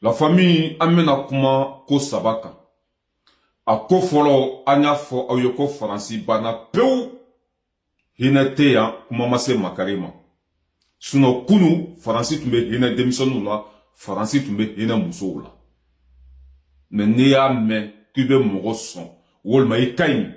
La famille amena kuma ko sabaka. A ko folo anya fo ayoko Faransi bana peu hinete ya kuma mase makarima. Suno kunu Faransi tumbe hina demisonu la, Faransi tumbe hina muso la. Mais ne ya me kube mogo son. Wolma ikaini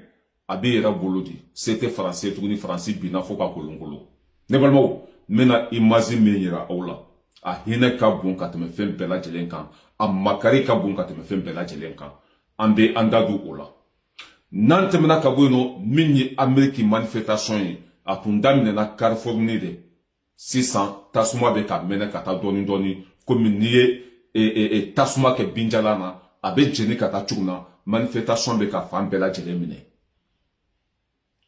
abe era bolodi. C'était Français tuguni Faransi bina foka kolongolo. Ne balmo mena imazi menyera aula. A hina ka bon kateme fem bela jelenkan. A makari ka bon kateme fem bela jelenkan. Ambe andadu ola. Nante mena ka bueno minyi Ameriki manifestation yi. A tundamine na Californie de. 600 tasuma be ka mena kata doni doni. Komi niye tasuma ke binjalana. Abe jeni kata chugna. Manifestation be ka fan bela jelemine.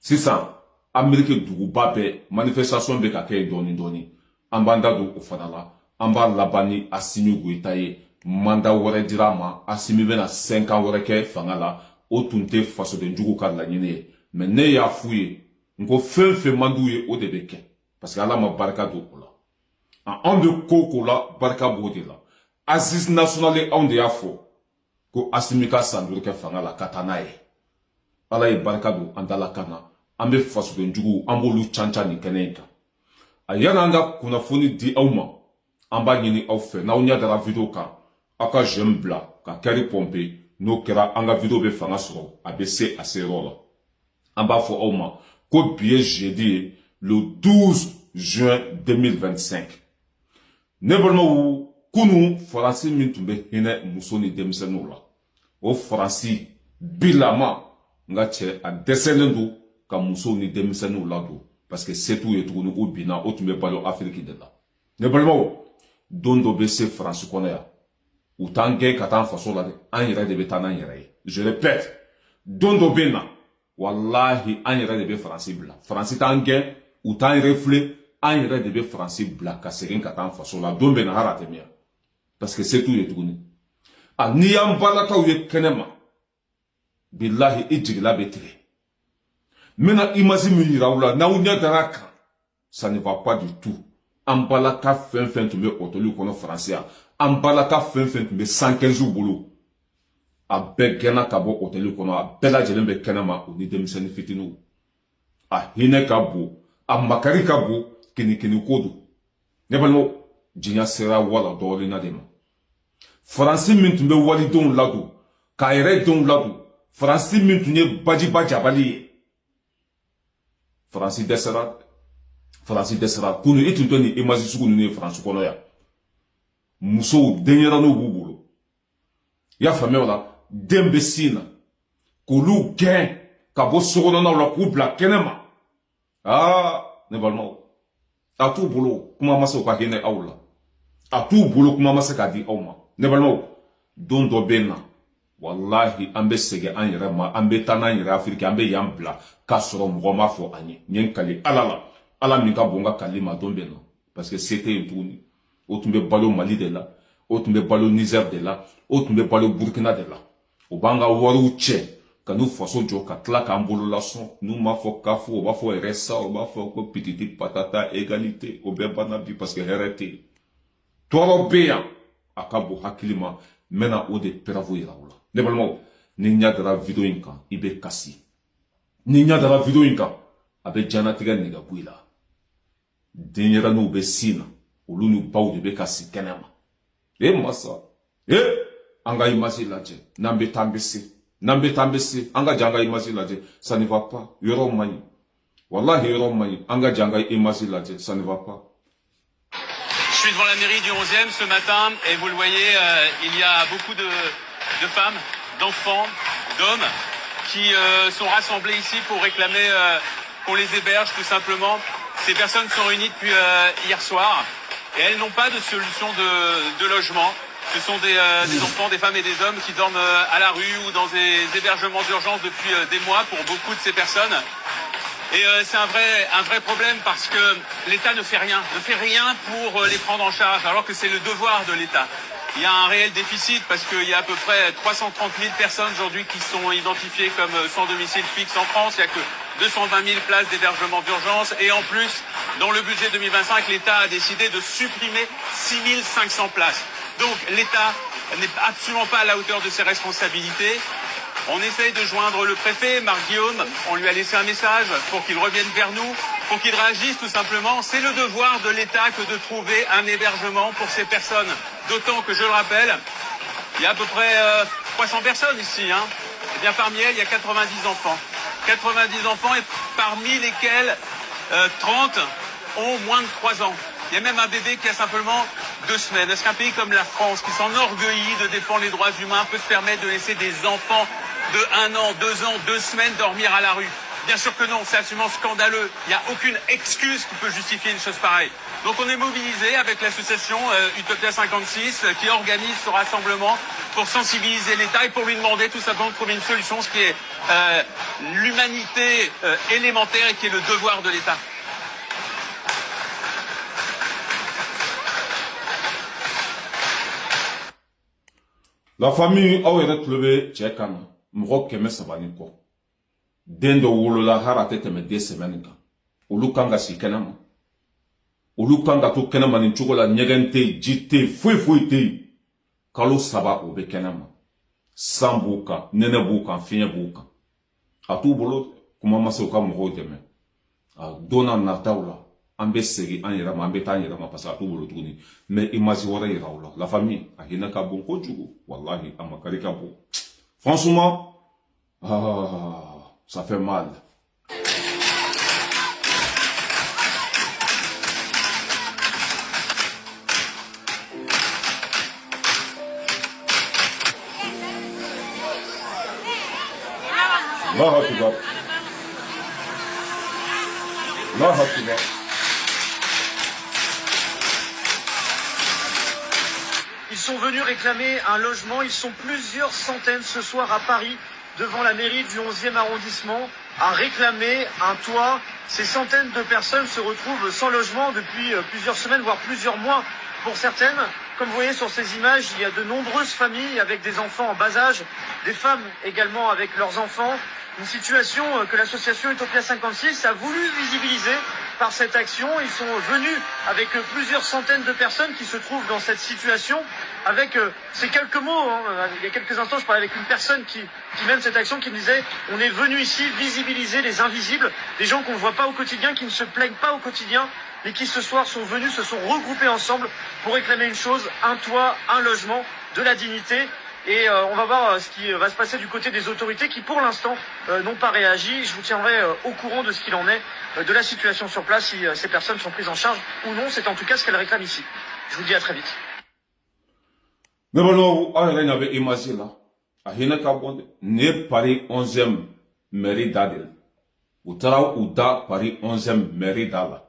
600 Ameriki duguba be manifestation be ka ke doni doni. Ambandadu ofadala. Amba labani asimi guitaye. Manda wore dirama asimi bena 5 ans wore ke fangala. O tunte faso de njugu ka la nyine. Mais ne ya fuye. Ngo fe mandouye o debeke. Parce que Allah ma baraka do ola. En de koko la baraka bode la. Aziz nationale on de yafo. Ko asimika sandure ke fangala katanaye. Allah e baraka do andala kana. Ambe faso de njugu ambolu chancha ni keneka. Ayana anga kuna foni di auma. Amba nyini au fe. Na unya dara video ka. Aka jembla. Ka keri pompe. No kera anga video be fanga soro. ABC aserola. Amba fo auma. Ko biye jeudi le 12 juin 2025. Nebolma ou kunu Faransi mintumbe hine musoni demisenu la. O Faransi bilama nga che a desenendu ka musoni demisenu la do. Parce que c'est tout et tout ou bina o tumbe balo Afrique de la. Nebolma ou dondo bese Faransi konya. Ou tangue katan faso la de an yere de betana yere. Je répète, dondo bena wallahi an yere de be Faransi bla. Faransi tangue ou tan refle an yere de be Faransi bla ka segin katan faso la don bena harate mia. Parce que c'est tout et tout. A niyam balaka ou ye kenema. Billahi ijigla betre. Mena imazi miraoula na unya daraka. Ça ne va pas du tout. Ambalaka fin tumbe otolu kono Français. Ambalaka fin tumbe 115 jours boulot. A begena kabo otelu kono a bela jelembe kenema ou ni demiseni fitinu. A hine kabo. A makari kabo kini kodu. Nebalmo jinya sera wala doli na dema. Faransi mintumbe wali don ladu. Kaire don ladu. Faransi mintunye baji abali. Faransi desera. Kunu ituntoni imazi suku nune Faransi kono ya. Muso denyera no bubulo. Ya fame wala. Dembe sina. Kulu gen. Kabo sokona na wala kubla kenema. Ah, nebalmo. A tout boulot, kuma masa ka hine aula. A tout boulot kuma masa ka di auma. Nebalmo, dondo bena. Wallahi, ambe sege an yere ma, ambe tana yere Afrika, ambe yambla, kasoro mgoma fo anye. Nyen kali alala. Ala minka bonga kalima don bena. Parce que c'était un tourni. Otumbe balo Mali de la. Otumbe balo Niger de la. Otumbe balo Burkina de la. Obanga waru che. Ka nous faisons jo ka tla ka mbolo la son nous ma fo kafo o ba fo resa o ba fo ko petite patata égalité o be bana bi parce que hérité toro beya akabo hakilima mena o de peravo iraola nebalmo ni nya dara video inka ibe kasi ni nya dara video inka abe jana tiga nega buila denyera no be sina o lunu baw de be kasi kenema masa anga imasi laje nambe tambesi Nambe tambesi, anga janga imasi laje, ça ne va pas. Yoro mayi. Wallahi yoro mayi, anga janga imasi laje, ça ne va pas. Je suis devant la mairie du 11e ce matin et vous le voyez, il y a beaucoup de femmes, d'enfants, d'hommes qui sont rassemblés ici pour réclamer qu'on les héberge tout simplement. Ces personnes sont réunies depuis hier soir et elles n'ont pas de solution de logement. Ce sont des enfants, des femmes et des hommes qui dorment à la rue ou dans des hébergements d'urgence depuis des mois pour beaucoup de ces personnes. Et c'est un vrai problème parce que l'État ne fait rien pour les prendre en charge alors que c'est le devoir de l'État. Il y a un réel déficit parce qu'il y a à peu près 330 000 personnes aujourd'hui qui sont identifiées comme sans domicile fixe en France. Il n'y a que 220 000 places d'hébergement d'urgence et en plus, dans le budget 2025, l'État a décidé de supprimer 6 500 places. Donc l'État n'est absolument pas à la hauteur de ses responsabilités. On essaye de joindre le préfet, Marc Guillaume, on lui a laissé un message pour qu'il revienne vers nous, pour qu'il réagisse tout simplement. C'est le devoir de l'État que de trouver un hébergement pour ces personnes. D'autant que, je le rappelle, il y a à peu près 300 personnes ici. Et bien parmi elles, il y a 90 enfants. 90 enfants et parmi lesquels 30 ont moins de 3 ans. Il y a même un bébé qui a simplement 2 semaines. Est-ce qu'un pays comme la France, qui s'enorgueillit de défendre les droits humains, peut se permettre de laisser des enfants de 1 an, 2 ans, 2 semaines dormir à la rue? Bien sûr que non, c'est absolument scandaleux. Il n'y a aucune excuse qui peut justifier une chose pareille. Donc on est mobilisé avec l'association Utopia 56 qui organise ce rassemblement pour sensibiliser l'État et pour lui demander tout simplement de trouver une solution, ce qui est l'humanité élémentaire et qui est le devoir de l'État. La famille a été levée, tchèkana, m'ro keme sabani ko. Dendo wolola harate teme 2 semaines kan. Olu kanga si kenama. Olu kanga to kenama ni chugola nyegente, jite, fui te. Kalo saba obe kenama. Sambuka, nene buka, finye buka. Atu bolo, kuma masoka m'ro deme. Dona nataula. Ambe segi anirama, ambe ta anirama parce atu bolo tuguni. Mais imagi wara iraula. La famille, ahina ka bon ko jugo. Wallahi, amakari ka bon. Franchement, ça fait mal. Là, tu vas. Là, tu vas. Ils sont venus réclamer un logement. Ils sont plusieurs centaines ce soir à Paris, devant la mairie du 11e arrondissement, à réclamer un toit. Ces centaines de personnes se retrouvent sans logement depuis plusieurs semaines, voire plusieurs mois pour certaines. Comme vous voyez sur ces images, il y a de nombreuses familles avec des enfants en bas âge, des femmes également avec leurs enfants. Une situation que l'association Utopia 56 a voulu visibiliser par cette action. Ils sont venus avec plusieurs centaines de personnes qui se trouvent dans cette situation. Avec ces quelques mots, il y a quelques instants, je parlais avec une personne qui mène cette action, qui me disait « On est venu ici visibiliser les invisibles, des gens qu'on ne voit pas au quotidien, qui ne se plaignent pas au quotidien, mais qui ce soir sont venus, se sont regroupés ensemble pour réclamer une chose, un toit, un logement, de la dignité ». Et on va voir ce qui va se passer du côté des autorités qui, pour l'instant, n'ont pas réagi. Je vous tiendrai au courant de ce qu'il en est, de la situation sur place, si ces personnes sont prises en charge ou non. C'est en tout cas ce qu'elles réclament ici. Je vous dis à très vite. Mais bon, on avait imaginé là. À Hinakabonde, né Paris 11e mairie d'Adel. Ou Tara ou Da Paris 11e mairie d'Ala.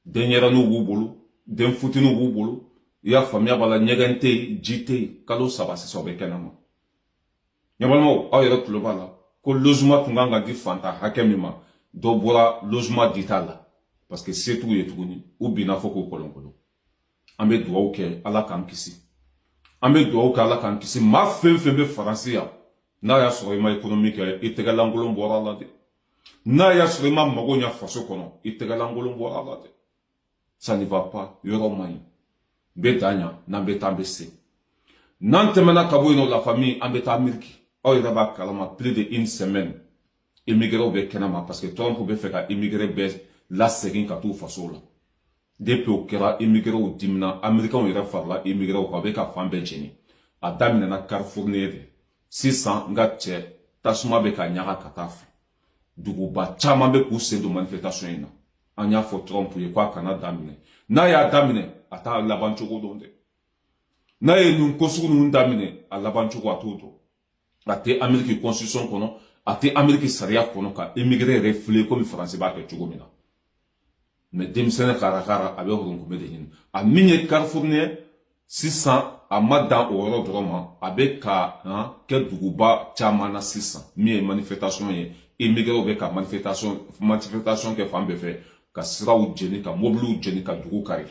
Dernière nous boulot, d'un foutu nous boulot. Il y a famille bala nyegante jite kalo saba se sobe kenama nyabalmo ayere tulobala ko logement tunganga di fanta hakemima do bora logement ditala parce que c'est tout yetuguni ou bina foko kolonkolo ambe duwa ke ala kan kisi ambe duwa ke ala kan kisi ma fembe français na ya so ma économique itegalangolo mbora la de na ya so ma magonya faso kono itegalangolo mbora la de ça ne va pas yoro mai Betanya, n'ambeta mbese. Nantemena kaboino la famille ambeta Ameriki. Oh, il a kalama plus de 1 semaine. Immigré au Bekenama, parce que Trump pouvait faire immigrer la série katou fasola. Depuis au Kera, immigré au Dimna, Américain ira farla, immigré au avec a femme bencheni. A damina na Carrefour nere. 600 ngatche, tasuma beka nyara kataf. Duguba, chama be pousse de manifestation ina. Anya fo Trump ye kwa kana damine. Na ya damine. Ata labanchogo donde. Na ye nun kosugu nun damine a labanchogo atoto. Ate Ameriki constitution kono, ate Ameriki saria kono ka émigré reflé comme français ba ke chogo mina. Mais demsene karakara abe horungu medehin. A minye Carrefour ne 600 a madan oro droma abe ka ke duguba chamana 600. Mi manifestation ye émigré obe ka manifestation ke fambe fe ka sira u jeni ka mobile u jeni ka dugu kari.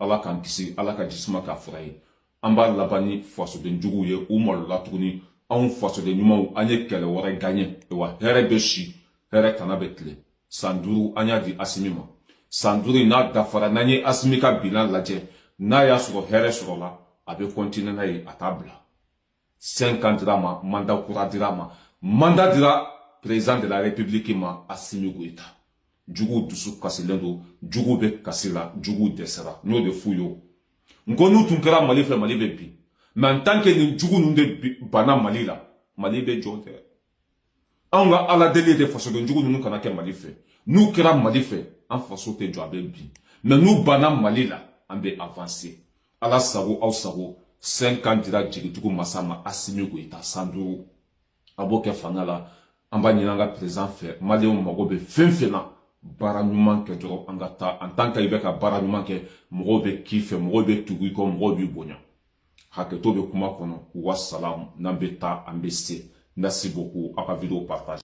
Ala kan kisi, ala ka jisma ka furaye. Amba labani faso de njugu ye, ou malo la tuguni, an faso de nyuma ou anye kele wore ganye, ewa here beshi, here kana betle. Sanduru anya di asimima. Sanduru na dafara nanye asimika bilan laje, n'a y'a sɔrɔ hɛrɛ sɔrɔ la a bɛ continuer n'a ye a t'a bila 5 ans dira ma mandat kura dira ma mandat dira président de la république ma Assimi Goïta jugu dusu kasilen don jugu bɛ kasi la jugu dɛsɛra n'o de f'u ye nko n'u tun kɛra Mali fɛ Mali bɛ bin mais en tant que nin jugu ninnu de banna Mali la Mali bɛ jɔ tɛ anw ka ala deli de fasoden jugu ninnu kana kɛ Mali fɛ n'u kɛra Mali fɛ an faso tɛ jɔ a bɛ bin mais n'u banna Mali la an bɛ avancer ala sago aw sago 5 ans dira jigitugu masa ma Assimi Goïta 105 a b'o kɛ fanga la an b'a ɲini an ka président fɛ maliyɛnw mago bɛ fɛn fɛn na baara ɲuman kɛ dɔrɔn an ka taa en tant que i bɛ ka baara ɲuman kɛ mɔgɔw bɛ k'i fɛ mɔgɔw bɛ tugu i kɔ mɔgɔw b'i bonya hakɛto bɛ kuma kɔnɔ wa salam n'an bɛ taa an bɛ se merci beaucoup aw ka vidéo partage